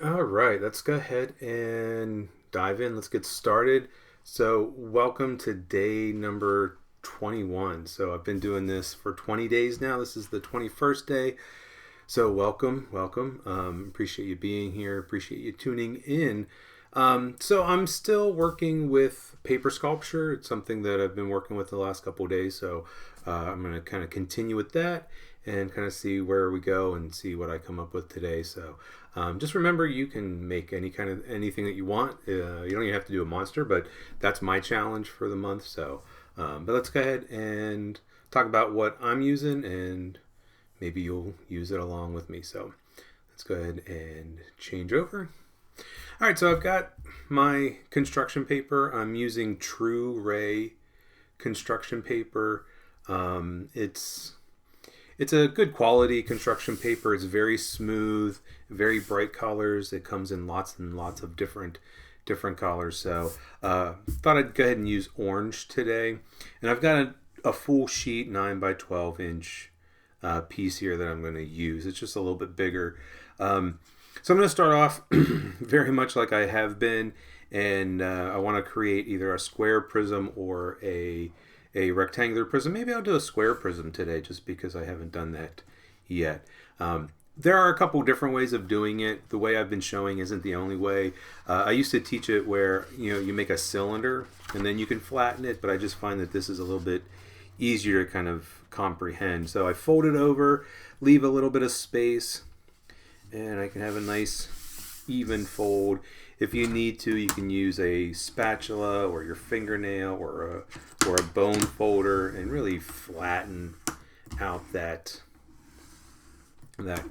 All right, let's go ahead and dive in. Let's get started. So, welcome to day number 21. So, I've been doing this for 20 days now. This is the 21st day. So, welcome. Appreciate you being here. Appreciate you tuning in. So, I'm still working with paper sculpture. It's something that I've been working with the last couple of days. So, I'm going to kind of continue with that and kind of see where we go and see what I come up with today. So, just remember, you can make anything that you want. You don't even have to do a monster, but that's my challenge for the month. So, but let's go ahead and talk about what I'm using, and maybe you'll use it along with me. So, let's go ahead and change over. All right, so I've got my construction paper. I'm using True Ray construction paper. It's a good quality construction paper. It's very smooth, very bright colors. It comes in lots and lots of different colors. So thought I'd go ahead and use orange today. And I've got a full sheet 9 by 12 inch piece here that I'm going to use. It's just a little bit bigger. So I'm going to start off very much like I have been, and I want to create either a square prism or a rectangular prism. Maybe I'll do a square prism today just because I haven't done that yet. There are a couple different ways of doing it. The way I've been showing isn't the only way. I used to teach it where you make a cylinder and then you can flatten it, but I just find that this is a little bit easier to kind of comprehend. So I fold it over, leave a little bit of space, and I can have a nice even fold. If you need to, you can use a spatula or your fingernail or a bone folder and really flatten out that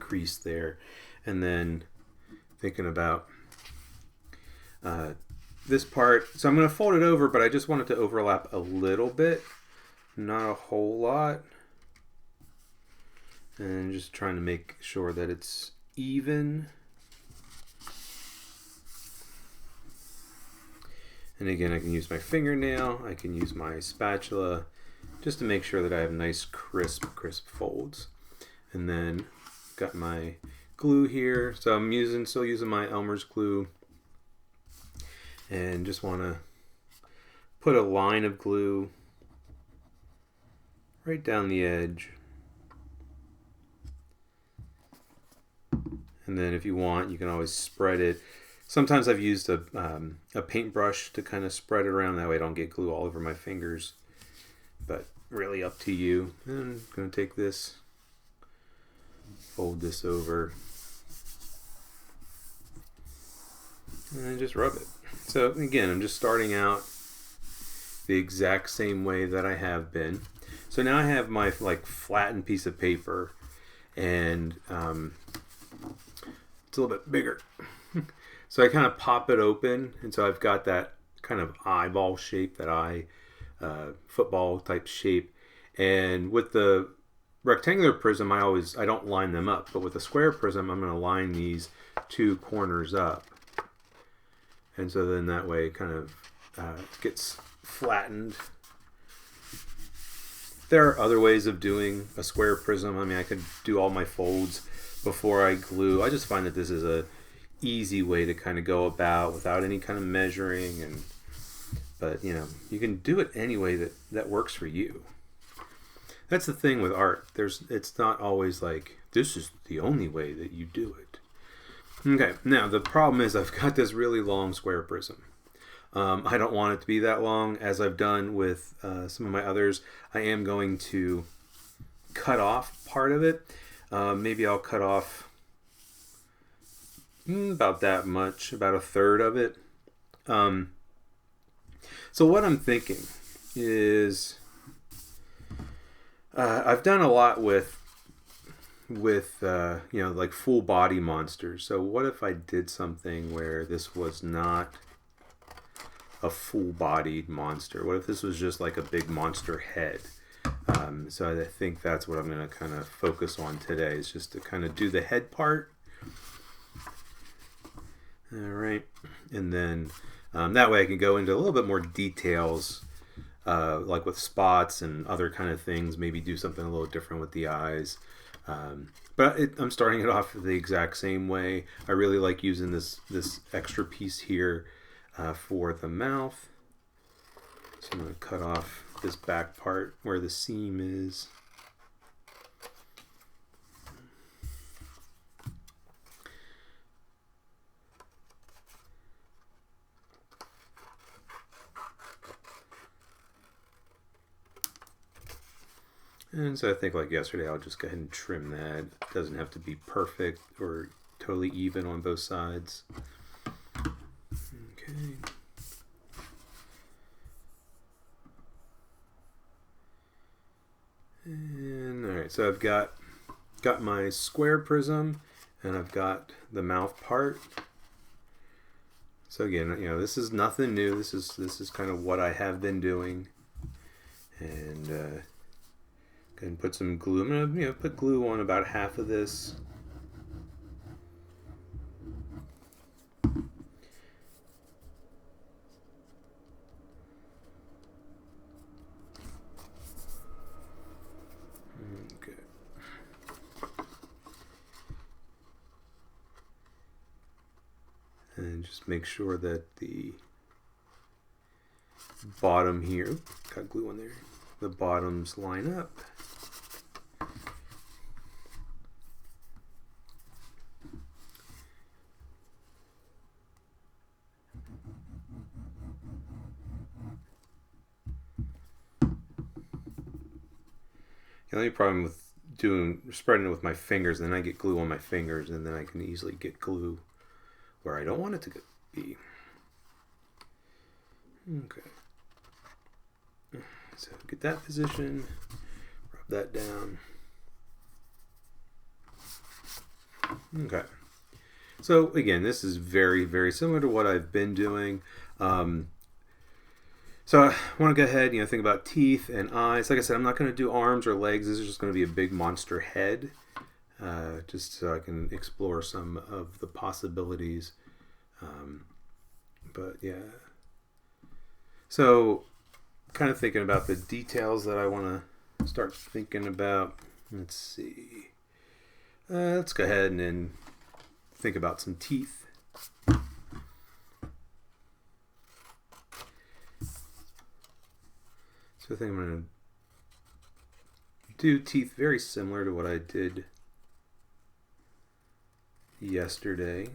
crease there. And then thinking about this part, so I'm going to fold it over, but I just want it to overlap a little bit, not a whole lot, and just trying to make sure that it's even. And again, I can use my fingernail, I can use my spatula, just to make sure that I have nice crisp folds. And then got my glue here. So I'm still using my Elmer's glue, and just want to put a line of glue right down the edge. And then if you want, you can always spread it. Sometimes I've used a paintbrush to kind of spread it around. That way I don't get glue all over my fingers. But really up to you. And I'm going to take this, fold this over, and just rub it. So again, I'm just starting out the exact same way that I have been. So now I have my flattened piece of paper, and it's a little bit bigger. So I kind of pop it open, and so I've got that kind of eyeball shape, that football type shape. And with the rectangular prism, I don't line them up, but with the square prism, I'm going to line these two corners up. And so then that way it kind of gets flattened. There are other ways of doing a square prism. I mean, I could do all my folds before I glue. I just find that this is a easy way to kind of go about without any kind of measuring, but you can do it any way that works for you. That's the thing with art. It's not always like this is the only way that you do it. Okay, now the problem is I've got this really long square prism. I don't want it to be that long. As I've done with some of my others, I am going to cut off part of it. Maybe I'll cut off about that much, about a third of it. So what I'm thinking is I've done a lot with like full body monsters. So what if I did something where this was not a full bodied monster? What if this was just like a big monster head? So I think that's what I'm going to kind of focus on today, is just to kind of do the head part. All right, and then that way I can go into a little bit more details, like with spots and other kind of things. Maybe do something a little different with the eyes. I'm starting it off the exact same way. I really like using this extra piece here for the mouth. So I'm going to cut off this back part where the seam is. And so I think like yesterday, I'll just go ahead and trim that. It doesn't have to be perfect or totally even on both sides. Okay. And all right, so I've got my square prism, and I've got the mouth part. So again, you know, this is nothing new. This is kind of what I have been doing, and and put some glue. I'm gonna put glue on about half of this. Okay. And just make sure that the bottom here, got glue on there, the bottoms line up. The only problem with spreading it with my fingers, and then I get glue on my fingers, and then I can easily get glue where I don't want it to be. Okay. So get that position, rub that down. Okay. So again, this is very, very similar to what I've been doing. So I want to go ahead, think about teeth and eyes. Like I said, I'm not going to do arms or legs. This is just going to be a big monster head, just so I can explore some of the possibilities. But yeah. So kind of thinking about the details that I want to start thinking about. Let's see. Let's go ahead and then think about some teeth. So I think I'm going to do teeth very similar to what I did yesterday.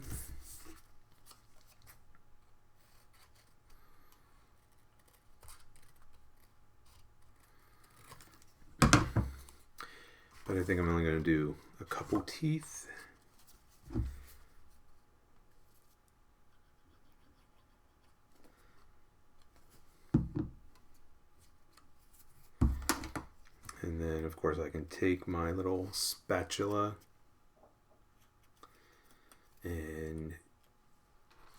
But I think I'm only going to do a couple teeth. And then, of course, I can take my little spatula and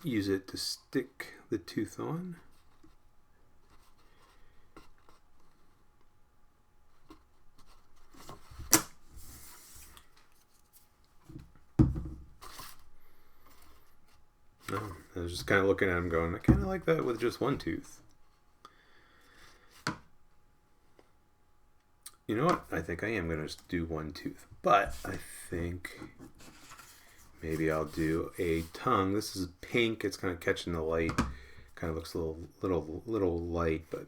use it to stick the tooth on. I was just kind of looking at him going, I kind of like that with just one tooth. You know what? I think I am going to just do one tooth. But I think maybe I'll do a tongue. This is pink. It's kind of catching the light. Kind of looks a little light, but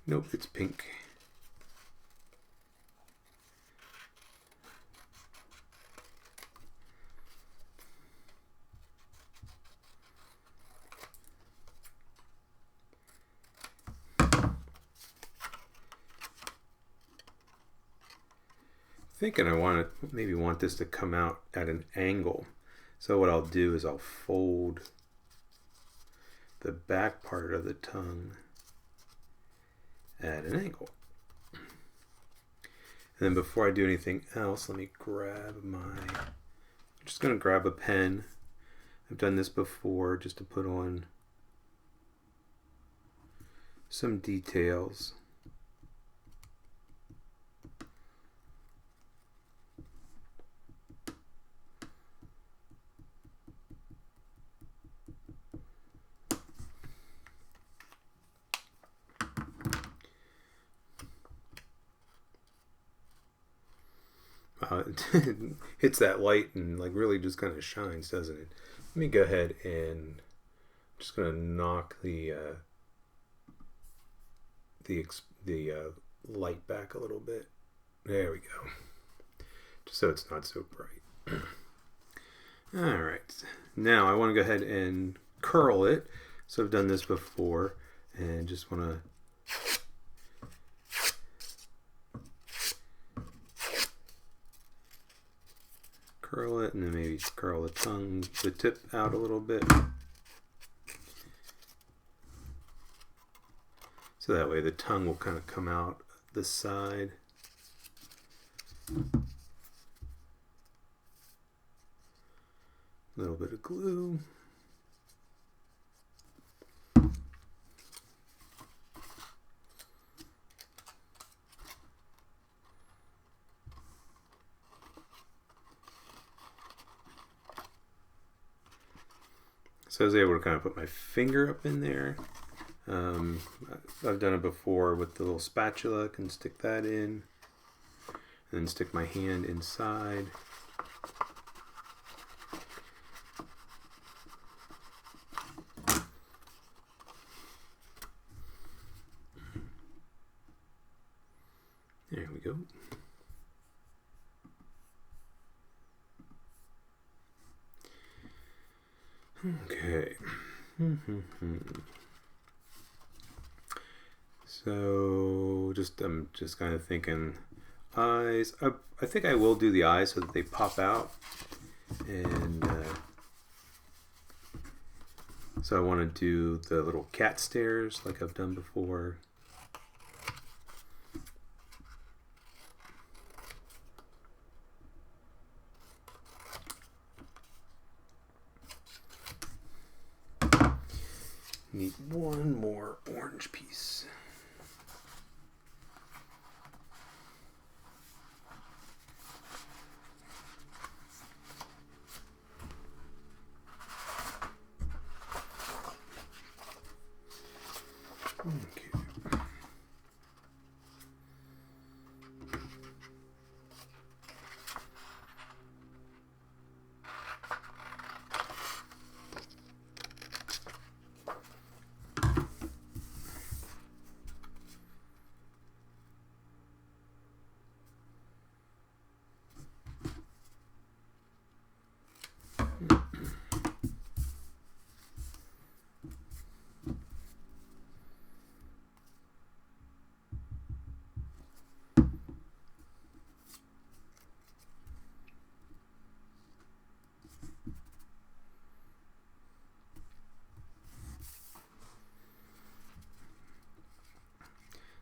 nope, it's pink. Thinking I maybe want this to come out at an angle. So what I'll do is I'll fold the back part of the tongue at an angle. And then before I do anything else, let me I'm just going to grab a pen. I've done this before just to put on some details. how it hits that light and like really just kind of shines, doesn't it? Let me go ahead and just gonna knock the light back a little bit. There we go. Just so it's not so bright. All right. Now I want to go ahead and curl it. So I've done this before, and just want to curl it, and then maybe curl the tip out a little bit. So that way the tongue will kind of come out the side. A little bit of glue. So I was able to kind of put my finger up in there. I've done it before with the little spatula. I can stick that in. And then stick my hand inside. There we go. Okay. So I'm just kind of thinking eyes. I think I will do the eyes so that they pop out, and so I want to do the little cat stares like I've done before. Need one more orange piece. Okay.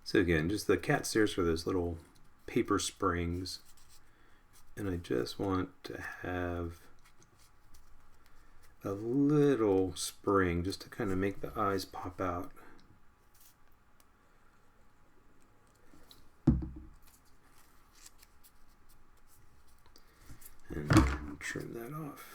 So again, just the cat stares for those little paper springs. And I just want to have a little spring just to kind of make the eyes pop out. And then trim that off.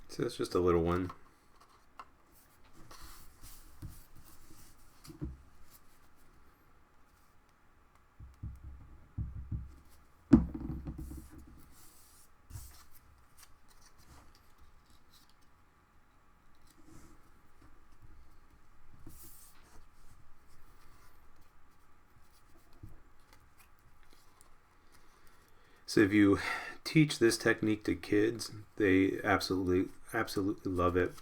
So it's just a little one. So if you teach this technique to kids, they absolutely love it.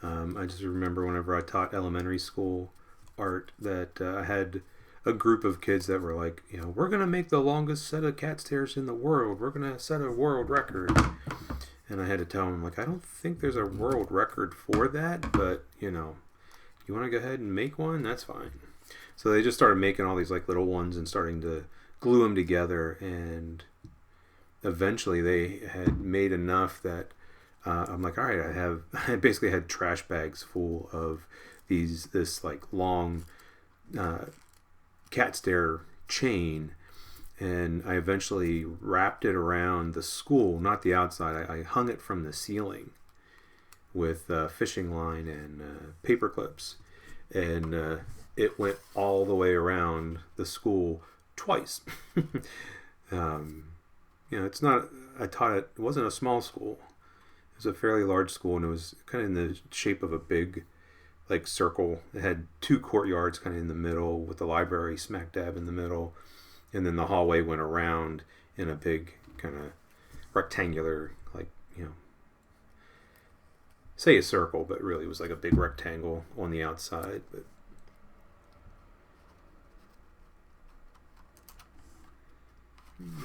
I just remember whenever I taught elementary school art that I had a group of kids that were like, you know, we're going to make the longest set of cat stairs in the world. We're going to set a world record. And I had to tell them, like, I don't think there's a world record for that, but, you know, you want to go ahead and make one? That's fine. So they just started making all these like little ones and starting to glue them together, and eventually they had made enough that I'm like, all right, I basically had trash bags full of this like long cat stair chain, and I eventually wrapped it around the school, not the outside. I hung it from the ceiling with fishing line and paper clips, and it went all the way around the school twice. It's not. I taught it. It wasn't a small school. It was a fairly large school, and it was kind of in the shape of a big, like, circle. It had 2 courtyards kind of in the middle, with the library smack dab in the middle, and then the hallway went around in a big kind of rectangular, like, say a circle, but really it was like a big rectangle on the outside. But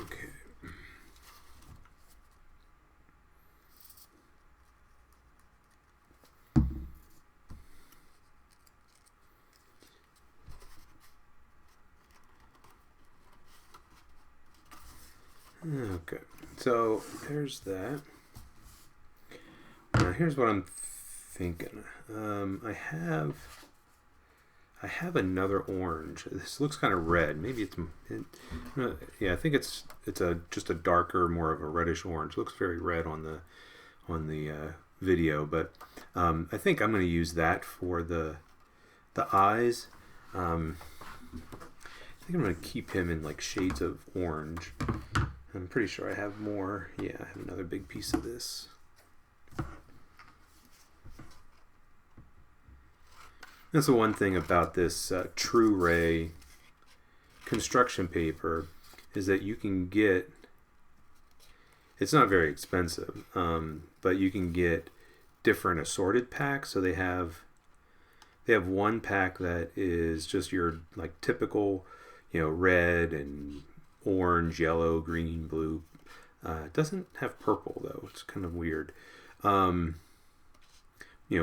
okay. Okay, so there's that. Now here's what I'm thinking. I have another orange. This looks kind of red. Maybe yeah, I think it's just a darker, more of a reddish orange. It looks very red on the video, but I think I'm going to use that for the eyes. I think I'm going to keep him in like shades of orange. I'm pretty sure I have more. Yeah, I have another big piece of this. That's the one thing about this True Ray construction paper, is that you can get, it's not very expensive, but you can get different assorted packs. So they have one pack that is just your like typical, red and orange, yellow, green, blue. It doesn't have purple though. It's kind of weird.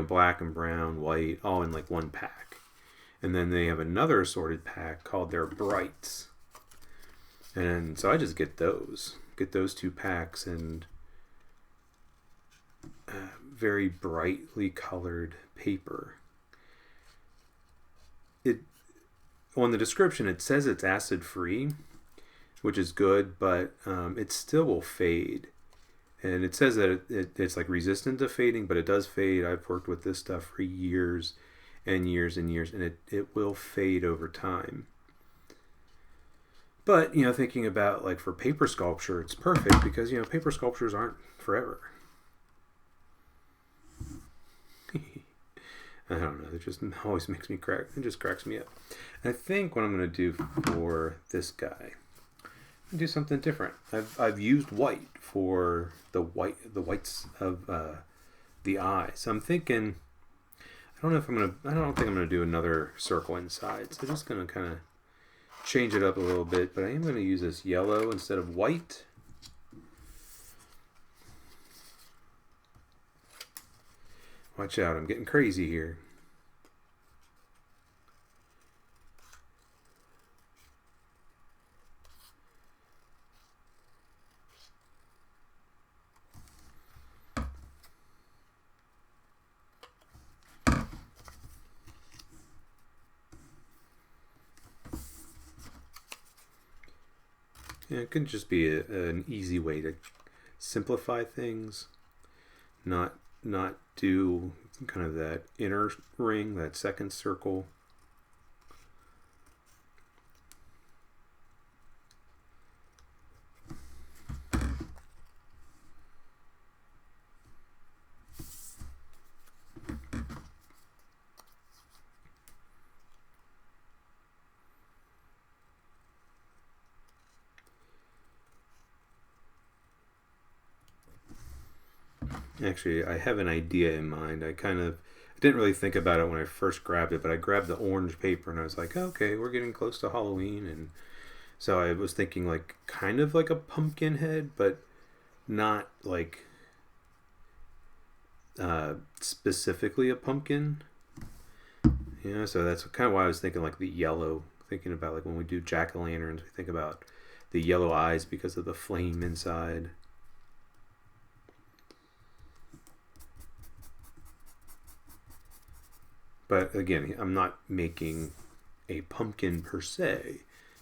Black and brown, white, all in like one pack. And then they have another assorted pack called their Brights. And so I just get those 2 packs, and very brightly colored paper. On the description, it says it's acid free, which is good, but it still will fade. And it says that it's like resistant to fading, but it does fade. I've worked with this stuff for years and years and years, and it will fade over time. But, thinking about like for paper sculpture, it's perfect because, paper sculptures aren't forever. I don't know. It just always makes me crack. It just cracks me up. And I think what I'm going to do for this guy, do something different. I've used white for the whites of the eye. So I'm thinking, I don't think I'm gonna do another circle inside. So I'm just gonna kind of change it up a little bit. But I am gonna use this yellow instead of white. Watch out! I'm getting crazy here. Yeah, it could just be an easy way to simplify things, not do kind of that inner ring, that second circle. Actually, I have an idea in mind. I didn't really think about it when I first grabbed it, but I grabbed the orange paper and I was like, okay, we're getting close to Halloween. And so I was thinking like kind of like a pumpkin head, but not like specifically a pumpkin. So that's kind of why I was thinking like the yellow, thinking about like when we do jack-o'-lanterns, we think about the yellow eyes because of the flame inside. But again, I'm not making a pumpkin per se,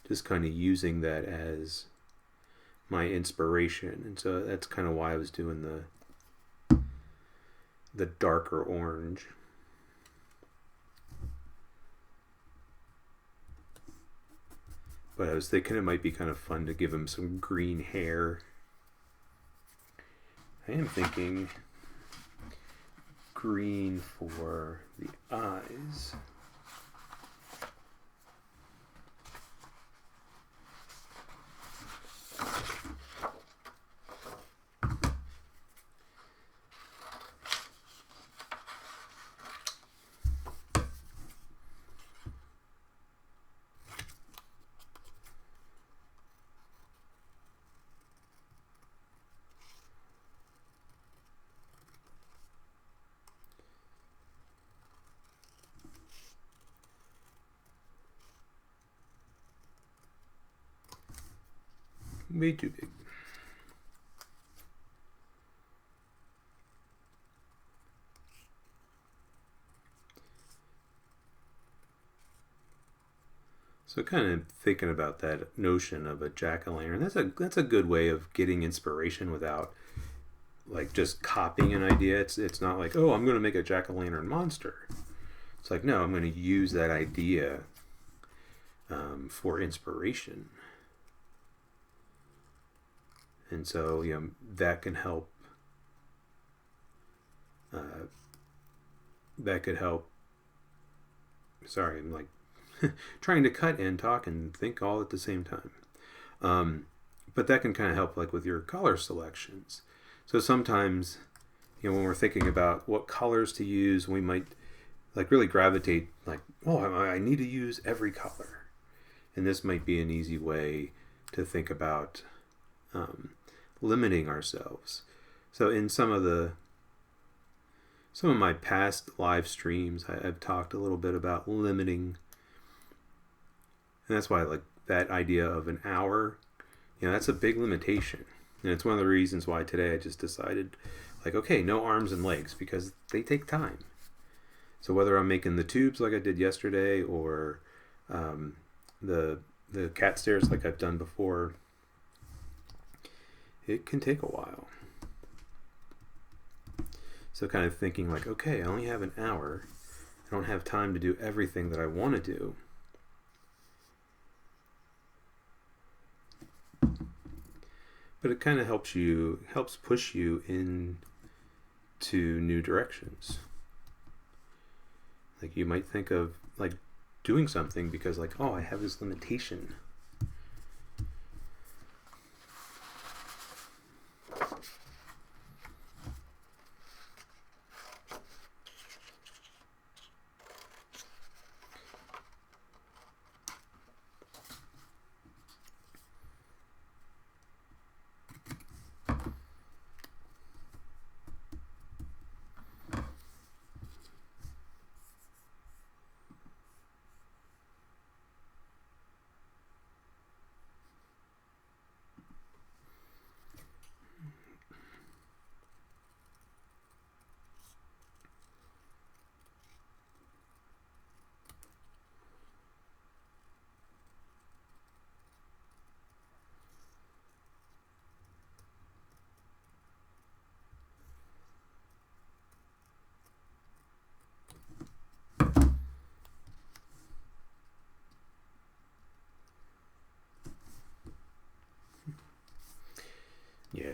just kind of using that as my inspiration. And so that's kind of why I was doing the darker orange. But I was thinking it might be kind of fun to give him some green hair. I am thinking green for the eyes. Way too big. So kind of thinking about that notion of a jack-o'-lantern, that's a good way of getting inspiration without like just copying an idea. It's not like, oh, I'm going to make a jack-o'-lantern monster. It's like, no, I'm going to use that idea for inspiration. And so, that can help. That could help. Sorry, I'm like trying to cut and talk and think all at the same time. But that can kind of help, like with your color selections. So sometimes, when we're thinking about what colors to use, we might like really gravitate, like, oh, I need to use every color, and this might be an easy way to think about. Limiting ourselves. So in some of my past live streams, I've talked a little bit about limiting, and that's why I like that idea of an hour. That's a big limitation, and it's one of the reasons why today I just decided, like, okay, no arms and legs, because they take time. So whether I'm making the tubes like I did yesterday, or the cat stairs like I've done before, it can take a while. So kind of thinking like, okay, I only have an hour. I don't have time to do everything that I want to do. But it kind of helps push you into new directions. Like you might think of like doing something because like, oh, I have this limitation. Yeah,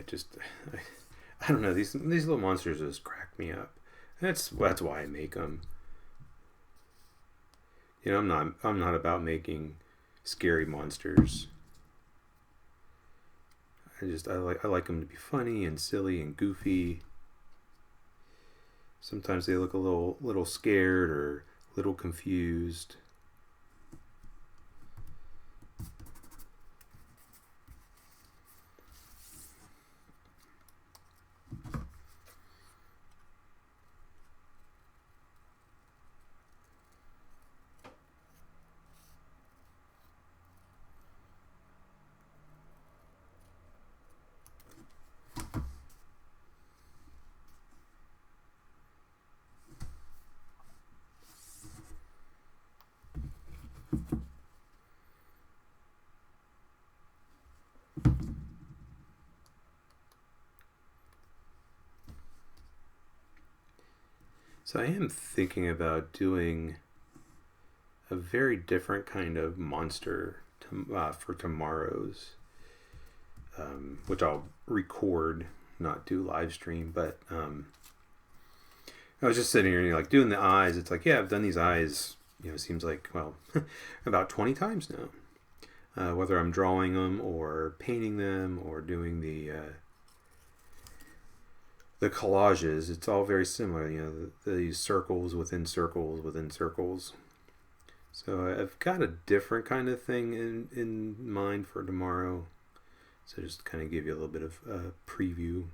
I don't know. These little monsters just crack me up. That's why I make them. I'm not about making scary monsters. I like them to be funny and silly and goofy. Sometimes they look a little scared or a little confused. So I am thinking about doing a very different kind of monster for tomorrow's, which I'll record, not do live stream. But I was just sitting here and like doing the eyes. It's like, yeah, I've done these eyes. Seems like, well, about 20 times now. Whether I'm drawing them or painting them or doing the collages, it's all very similar. These circles within circles within circles. So I've got a different kind of thing in mind for tomorrow. So just kind of give you a little bit of a preview,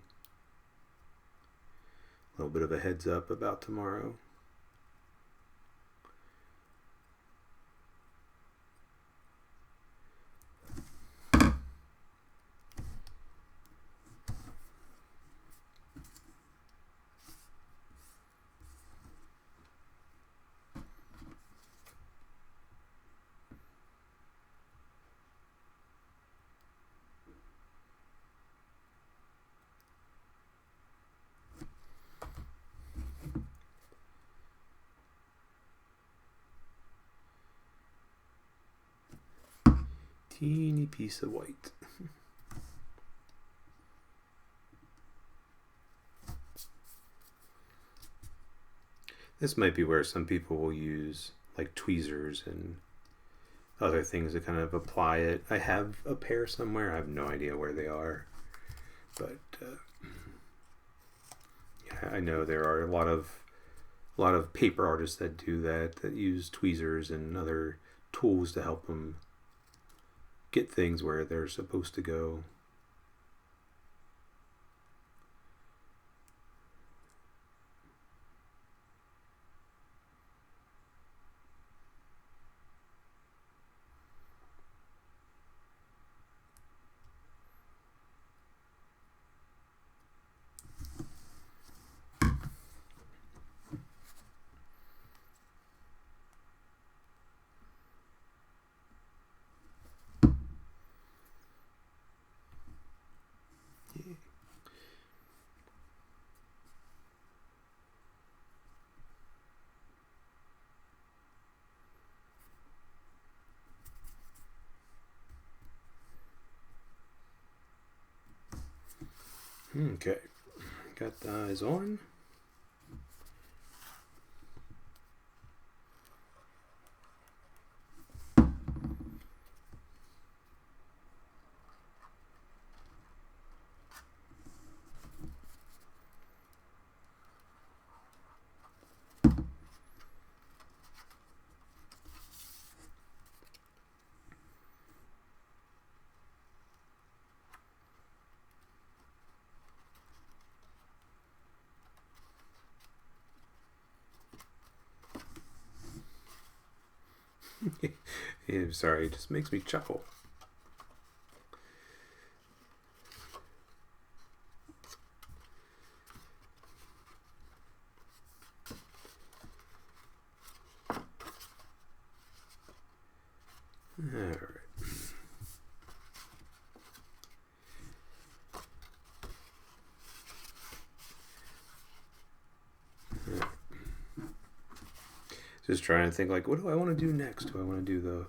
a little bit of a heads up about tomorrow. Teeny piece of white. This might be where some people will use like tweezers and other things to kind of apply it. I have a pair somewhere. I have no idea where they are, but yeah, I know there are a lot of paper artists that do that use tweezers and other tools to help them get things where they're supposed to go. Okay, got the eyes on. Yeah, sorry, it just makes me chuckle. All right. Just trying to think, like, what do I want to do next? Do I want to do the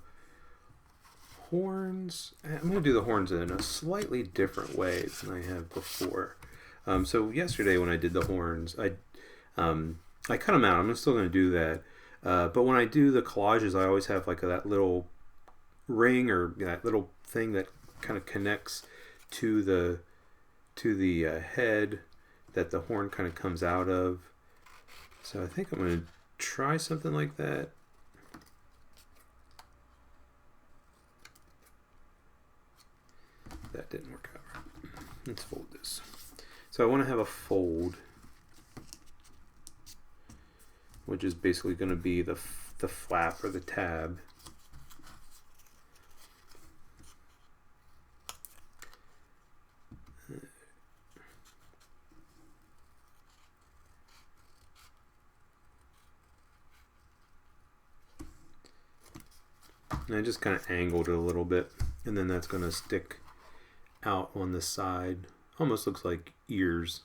horns? I'm going to do the horns in a slightly different way than I have before. So yesterday when I did the horns, I cut them out. I'm still going to do that. But when I do the collages, I always have like that little ring or that little thing that kind of connects to the head that the horn kind of comes out of. So I think I'm going to try something like that. That didn't work out right. Let's fold this. So I want to have a fold, which is basically going to be the flap or the tab. And I just kind of angled it a little bit, and then that's going to stick out on the side. Almost looks like ears.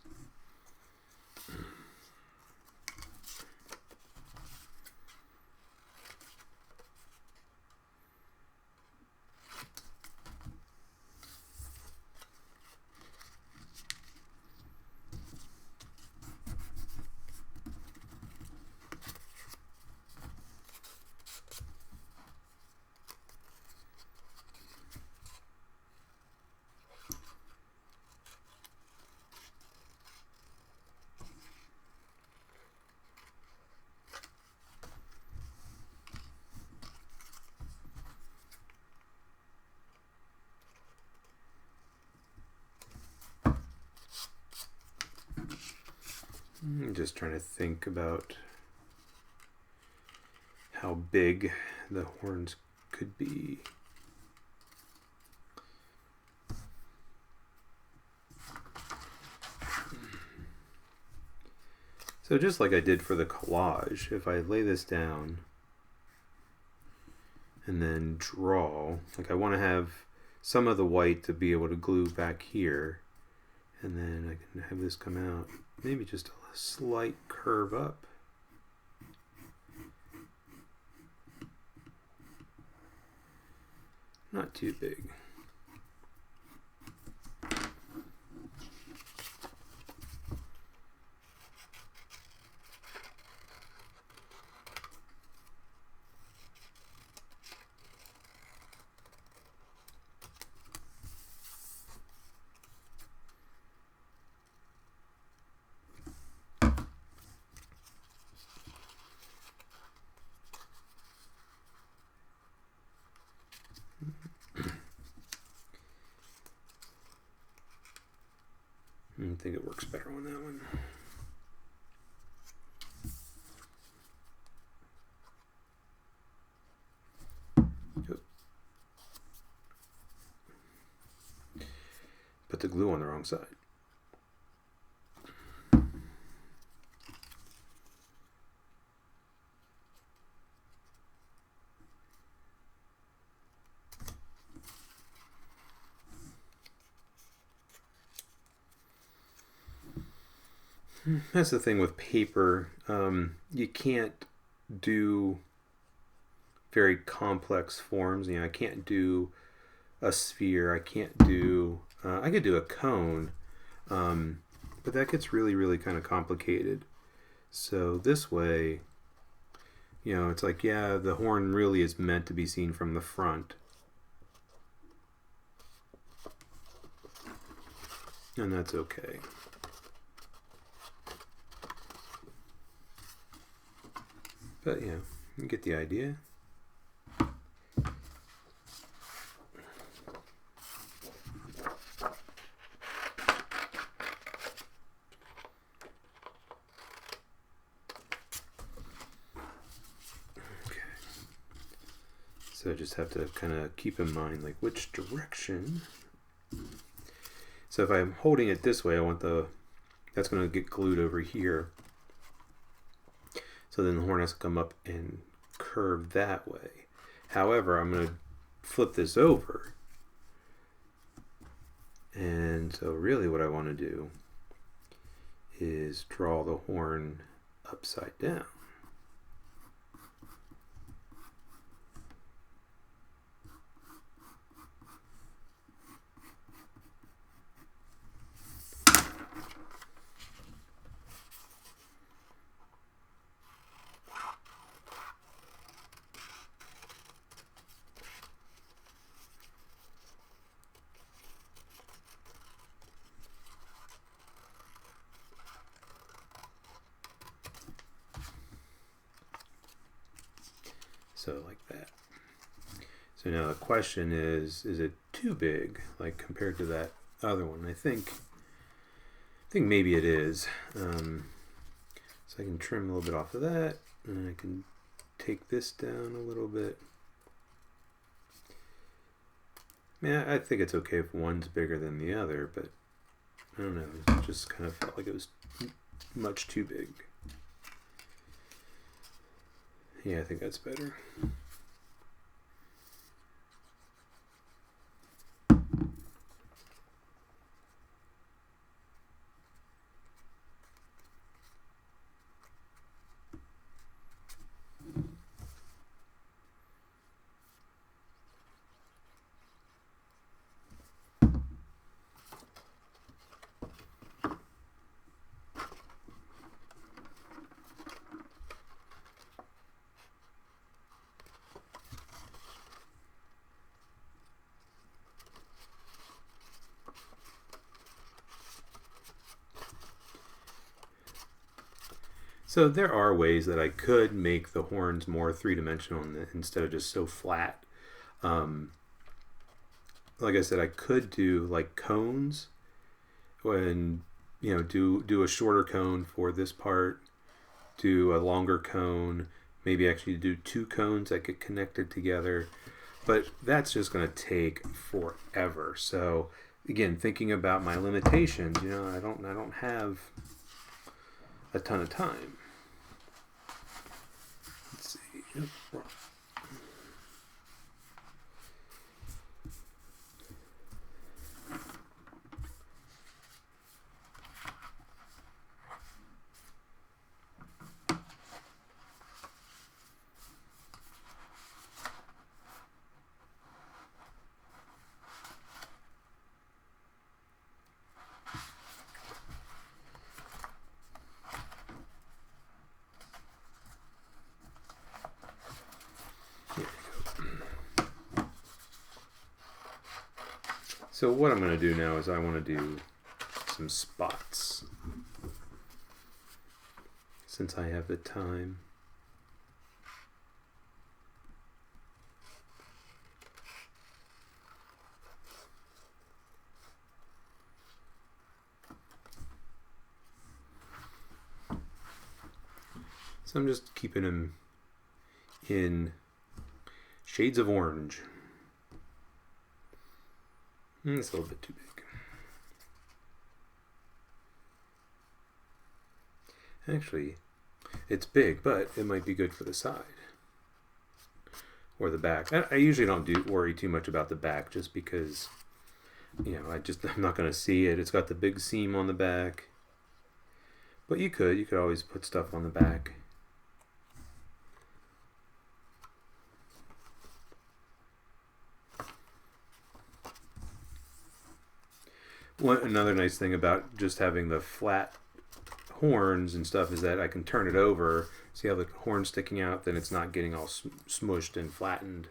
I'm just trying to think about how big the horns could be. So just like I did for the collage, if I lay this down and then draw, like I want to have some of the white to be able to glue back here, and then I can have this come out, maybe just a slight curve up. Not too big. I think it works better on that one. Put the glue on the wrong side. That's the thing with paper. You can't do very complex forms. You know, I can't do a sphere. I can't do. I could do a cone, but that gets really, really kind of complicated. So this way, you know, it's like, yeah, the horn really is meant to be seen from the front, and that's okay. But yeah, you get the idea. Okay. So I just have to kind of keep in mind like which direction. So if I'm holding it this way, I want that's going to get glued over here. So then the horn has to come up and curve that way. However, I'm going to flip this over. And so really what I want to do is draw the horn upside down. So like that. So now the question is it too big, like compared to that other one? I think maybe it is. So I can trim a little bit off of that, and I can take this down a little bit. Yeah, I think it's okay if one's bigger than the other, but I don't know. It just kind of felt like it was much too big. Yeah, I think that's better. So there are ways that I could make the horns more three-dimensional instead of just so flat. Like I said, I could do like cones, and do a shorter cone for this part, do a longer cone, maybe actually do 2 cones that get connected together. But that's just going to take forever. So again, thinking about my limitations, I don't have a ton of time. Let's see. So what I'm going to do now is I want to do some spots, since I have the time. So I'm just keeping them in shades of orange. It's a little bit too big. Actually, it's big, but it might be good for the side or the back. I usually don't worry too much about the back, just because I'm not going to see it. It's got the big seam on the back, but you could always put stuff on the back. Another nice thing about just having the flat horns and stuff is that I can turn it over. See how the horn's sticking out? Then it's not getting all smushed and flattened.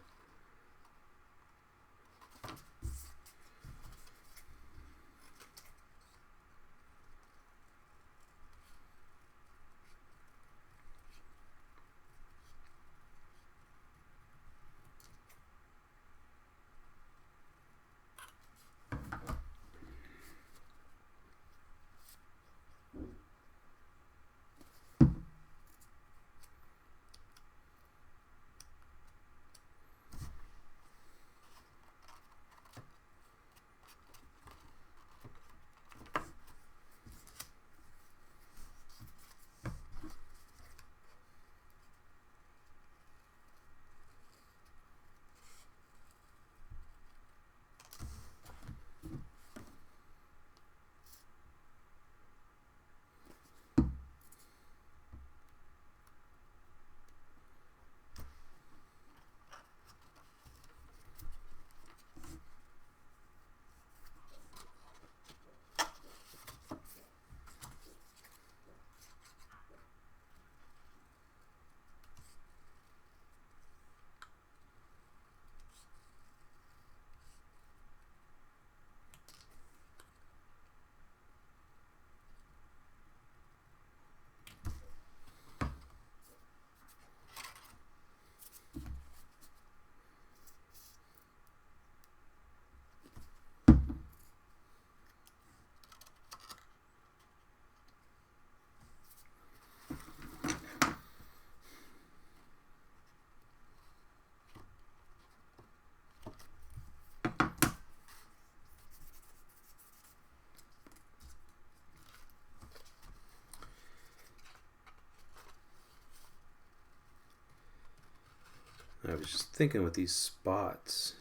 I was just thinking with these spots,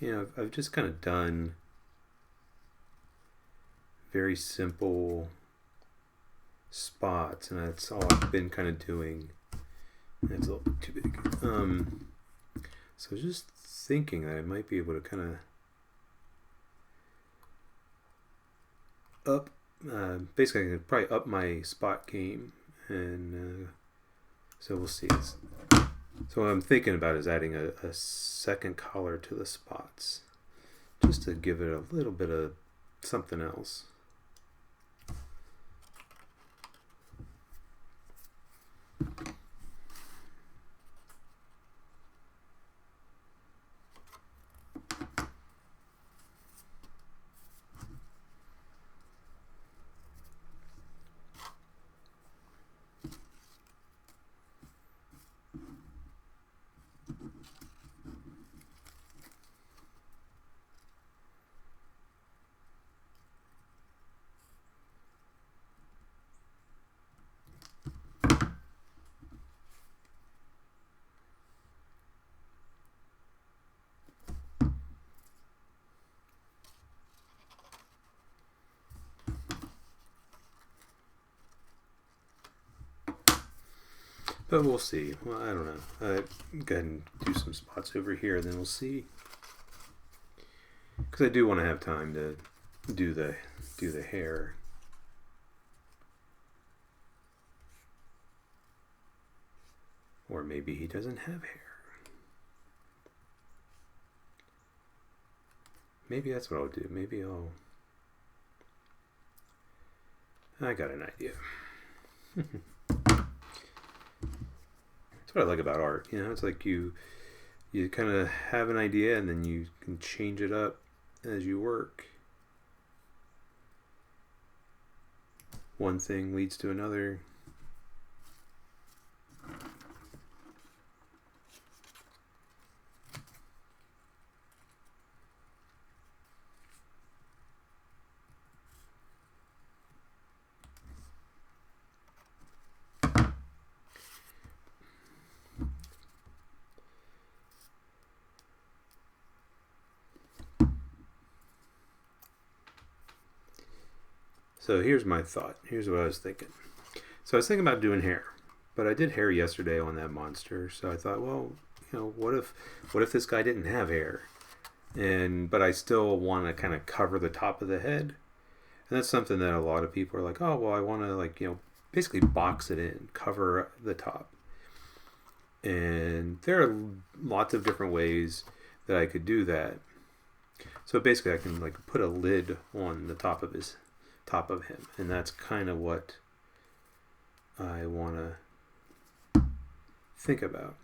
I've just kind of done very simple spots, and that's all I've been kind of doing. It's a little bit too big. So I was just thinking that I might be able to kind of basically I could probably up my spot game, and so we'll see. So what I'm thinking about is adding a second collar to the spots, just to give it a little bit of something else. But we'll see. Well, I don't know. Go ahead and do some spots over here, and then we'll see. Because I do want to have time to do the hair. Or maybe he doesn't have hair. Maybe that's what I'll do. Maybe I got an idea. That's what I like about art. You know, it's like you kind of have an idea and then you can change it up as you work. One thing leads to another. So here's my thought. Here's what I was thinking. So I was thinking about doing hair, but I did hair yesterday on that monster. So I thought, well, you know, what if this guy didn't have hair, but I still want to kind of cover the top of the head, and that's something that a lot of people are like, oh, well, I want to, like, you know, basically box it in, cover the top. And there are lots of different ways that I could do that. So basically, I can like put a lid on the top of him, and that's kind of what I want to think about.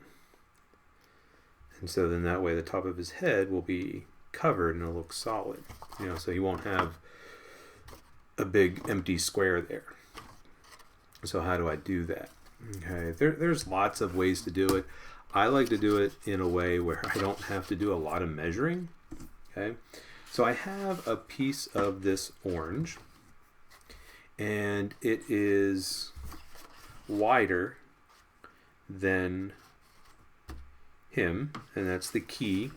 And so then that way the top of his head will be covered and it'll look solid, you know, so he won't have a big empty square there. So how do I do that? Okay, there's lots of ways to do it. I like to do it in a way where I don't have to do a lot of measuring. Okay, so I have a piece of this orange, and it is wider than him, and that's the key,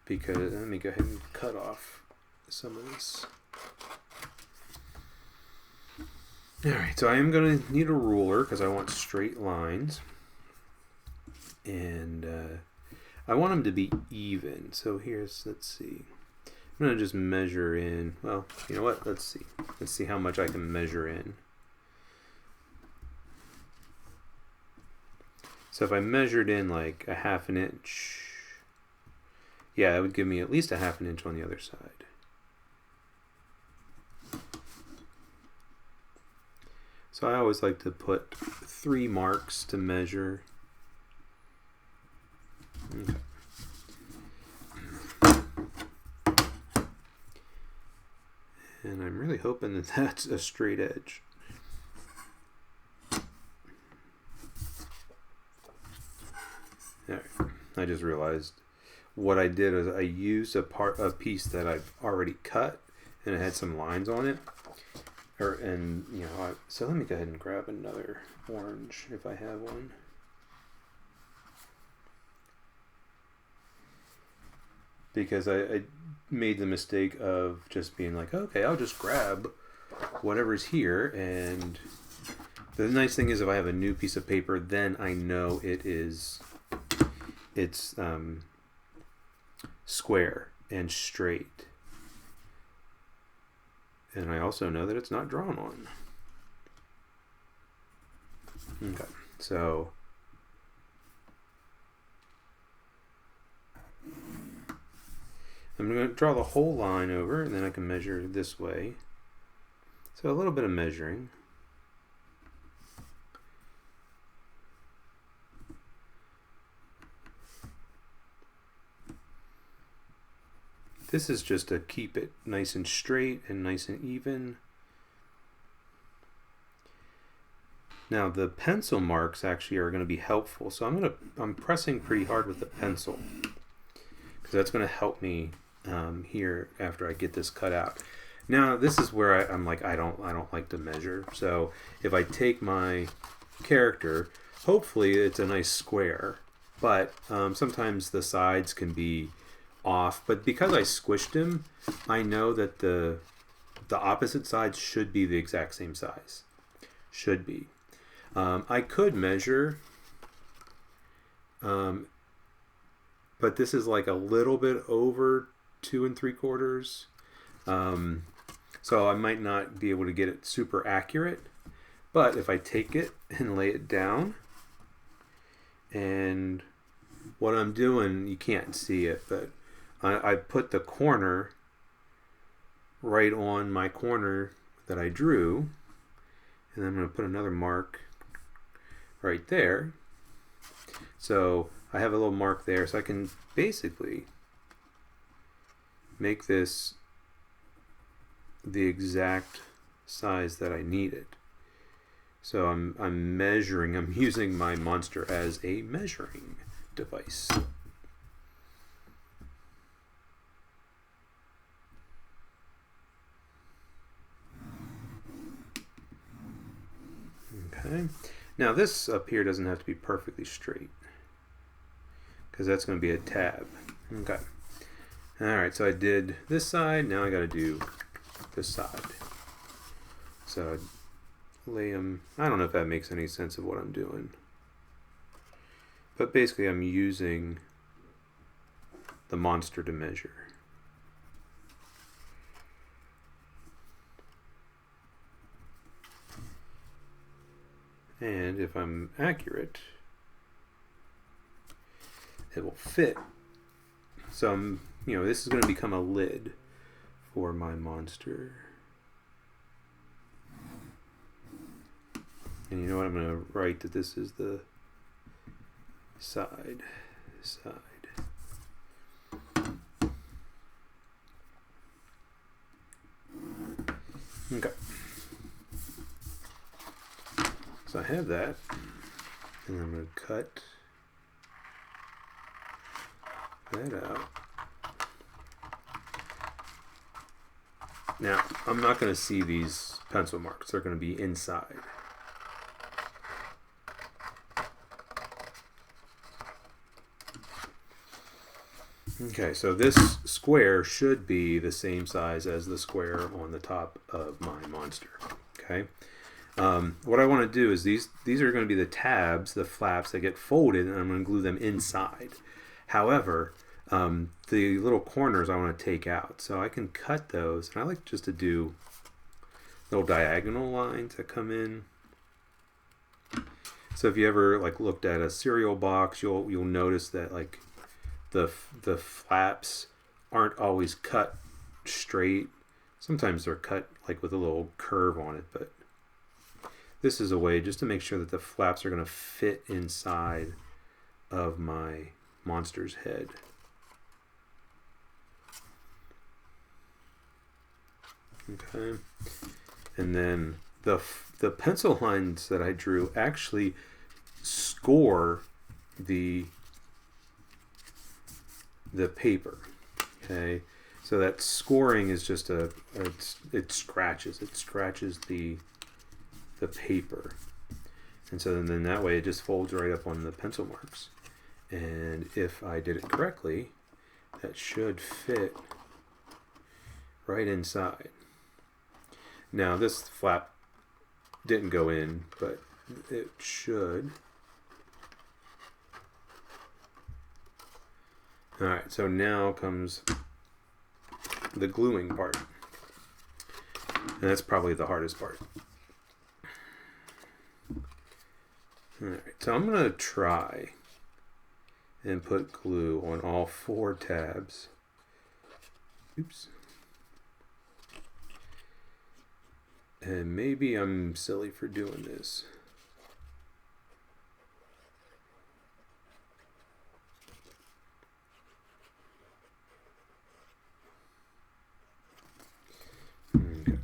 because let me go ahead and cut off some of this. Alright, so I am going to need a ruler because I want straight lines, and I want them to be even. So let's see, I'm going to just measure in, well, you know what, let's see how much I can measure in. So if I measured in like a 1/2 inch, yeah, it would give me at least a 1/2 inch on the other side. So I always like to put 3 marks to measure. Okay. And I'm really hoping that that's a straight edge. All right. I just realized what I did is I used a piece that I've already cut, and it had some lines on it. So let me go ahead and grab another orange if I have one. Because I made the mistake of just being like, okay, I'll just grab whatever's here. And the nice thing is, if I have a new piece of paper, then I know it's square and straight. And I also know that it's not drawn on. Okay, so I'm going to draw the whole line over, and then I can measure this way. So a little bit of measuring. This is just to keep it nice and straight and nice and even. Now the pencil marks actually are going to be helpful. So I'm pressing pretty hard with the pencil, because that's going to help me here after I get this cut out. Now this is where I'm like, I don't like to measure. So if I take my character, hopefully it's a nice square, but sometimes the sides can be off. But because I squished him, I know that the opposite sides should be the exact same size. Should be. I could measure Um, but this is like a little bit over 2 3/4. So I might not be able to get it super accurate. But if I take it and lay it down, and what I'm doing, you can't see it, but I put the corner right on my corner that I drew, and I'm going to put another mark right there. So I have a little mark there, so I can basically make this the exact size that I need it. So I'm measuring, I'm using my monster as a measuring device. Okay. Now this up here doesn't have to be perfectly straight, because that's going to be a tab. Okay. Alright, so I did this side, now I got to do this side. So lay them, I don't know if that makes any sense of what I'm doing. But basically I'm using the monster to measure. And if I'm accurate, it will fit. So this is going to become a lid for my monster. And you know what? I'm going to write that this is the side. Okay. So I have that, and I'm going to cut that out. Now, I'm not going to see these pencil marks. They're going to be inside. Okay, so this square should be the same size as the square on the top of my monster. Okay. What I want to do is these are going to be the tabs, the flaps that get folded, and I'm going to glue them inside. However, the little corners I want to take out, so I can cut those, and I like just to do little diagonal lines that come in. So if you ever looked at a cereal box, you'll notice that the flaps aren't always cut straight. Sometimes they're cut with a little curve on it, but this is a way just to make sure that the flaps are going to fit inside of my monster's head. Okay. And then the pencil lines that I drew actually score the paper. Okay. So that scoring is just it scratches the paper, and so then that way it just folds right up on the pencil marks. And if I did it correctly, that should fit right inside. Now this flap didn't go in, but it should. Alright, so now comes the gluing part, and that's probably the hardest part. Alright, so I'm going to try and put glue on all 4 tabs. Oops. And maybe I'm silly for doing this. Okay.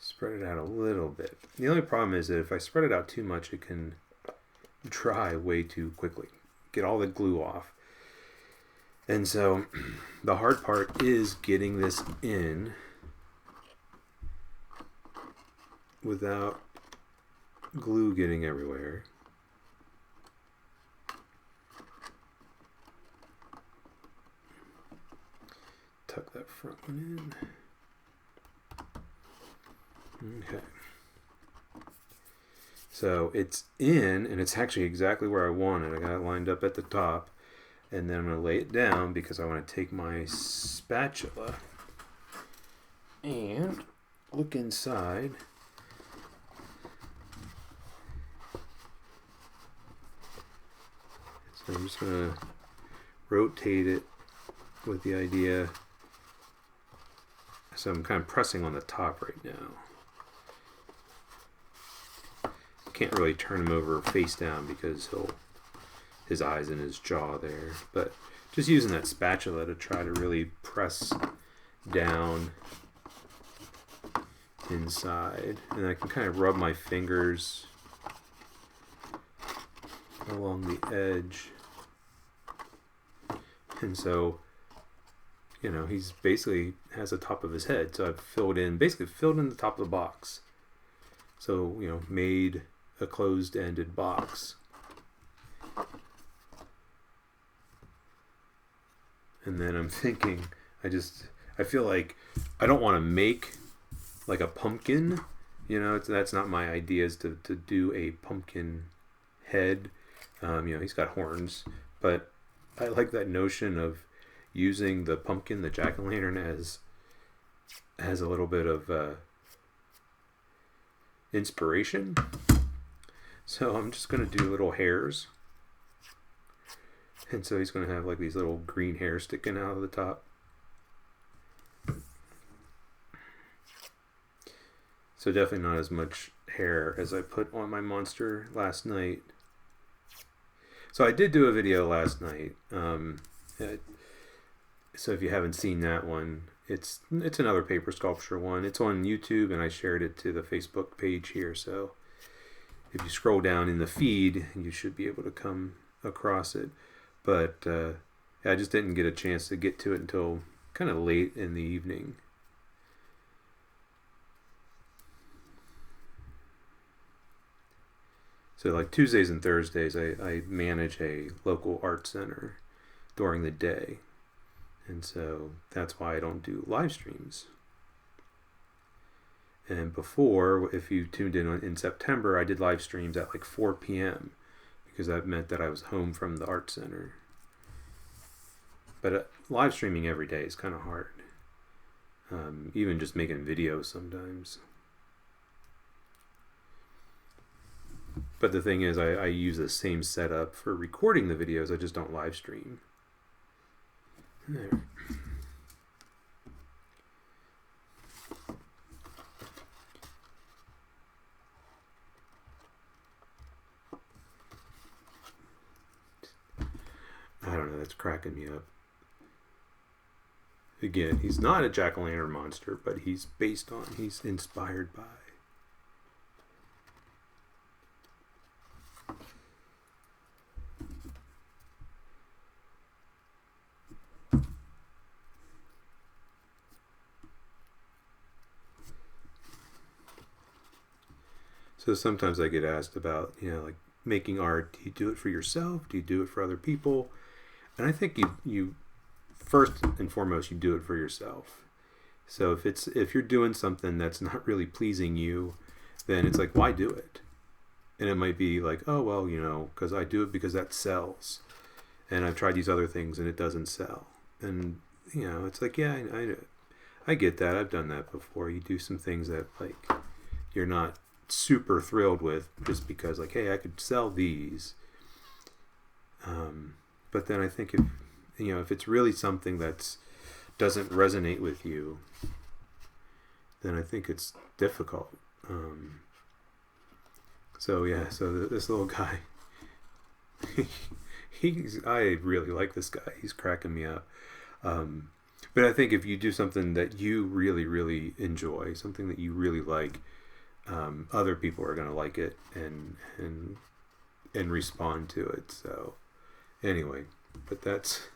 Spread it out a little bit. The only problem is that if I spread it out too much, it can dry way too quickly. Get all the glue off. And so the hard part is getting this in without glue getting everywhere. Tuck that front one in. Okay. So it's in, and it's actually exactly where I want it. I got it lined up at the top, and then I'm going to lay it down because I want to take my spatula and look inside. So I'm just going to rotate it with the idea. So I'm kind of pressing on the top right now. Can't really turn him over face down because his eyes and his jaw there. But just using that spatula to try to really press down inside. And I can kind of rub my fingers along the edge. And so, you know, he's basically has the top of his head. So I've basically filled in the top of the box. So, you know, made a closed-ended box. And then I'm thinking, I feel like I don't want to make like a pumpkin. You know, that's not my idea, is to do a pumpkin head. You know, he's got horns, but I like that notion of using the pumpkin, the jack-o'-lantern, as a little bit of inspiration. So I'm just going to do little hairs. And so he's going to have like these little green hairs sticking out of the top. So definitely not as much hair as I put on my monster last night. So I did do a video last night. So if you haven't seen that one, it's another paper sculpture one. It's on YouTube, and I shared it to the Facebook page here. So if you scroll down in the feed, you should be able to come across it. But I just didn't get a chance to get to it until kind of late in the evening. So like Tuesdays and Thursdays, I manage a local art center during the day. And so that's why I don't do live streams. And before, if you tuned in September, I did live streams at like 4 p.m. because that meant that I was home from the art center. But live streaming every day is kind of hard. Even just making videos sometimes. But the thing is, I use the same setup for recording the videos, I just don't live stream. There. I don't know, that's cracking me up. Again, he's not a jack-o'-lantern monster, but he's inspired by. So sometimes I get asked about, you know, like making art. Do you do it for yourself? Do you do it for other people? And I think you first and foremost, you do it for yourself. So if you're doing something that's not really pleasing you, then it's like, why do it? And it might be like, oh, well, you know, because I do it because that sells. And I've tried these other things and it doesn't sell. And, you know, it's like, yeah, I get that. I've done that before. You do some things that, like, you're not super thrilled with just because, like, hey, I could sell these. But then I think if it's really something that doesn't resonate with you, then I think it's difficult. So this little guy, I really like this guy. He's cracking me up. But I think if you do something that you really, really enjoy, something that you really like, other people are going to like it and respond to it. So anyway, but that's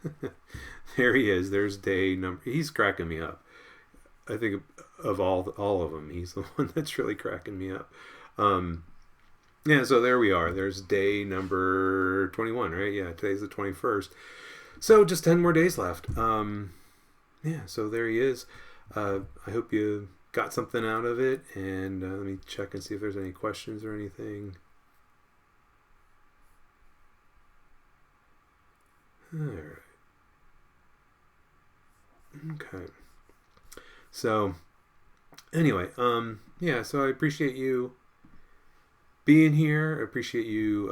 there he is. There's day number. He's cracking me up. I think of all of them, he's the one that's really cracking me up. Yeah, so there we are. There's day number 21, right? Yeah, today's the 21st. So just 10 more days left. Yeah, so there he is. I hope you got something out of it. And let me check and see if there's any questions or anything. All right. Okay. So anyway, yeah. So I appreciate you being here. I appreciate you,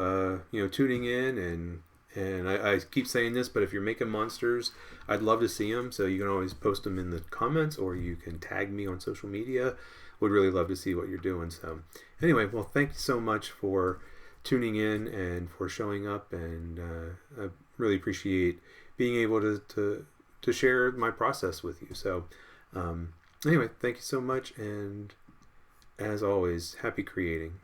tuning in, and I keep saying this, but if you're making monsters, I'd love to see them. So you can always post them in the comments, or you can tag me on social media. Would really love to see what you're doing. So anyway, well, thank you so much for tuning in and for showing up, and I really appreciate being able to share my process with you. So anyway, thank you so much, and as always, happy creating.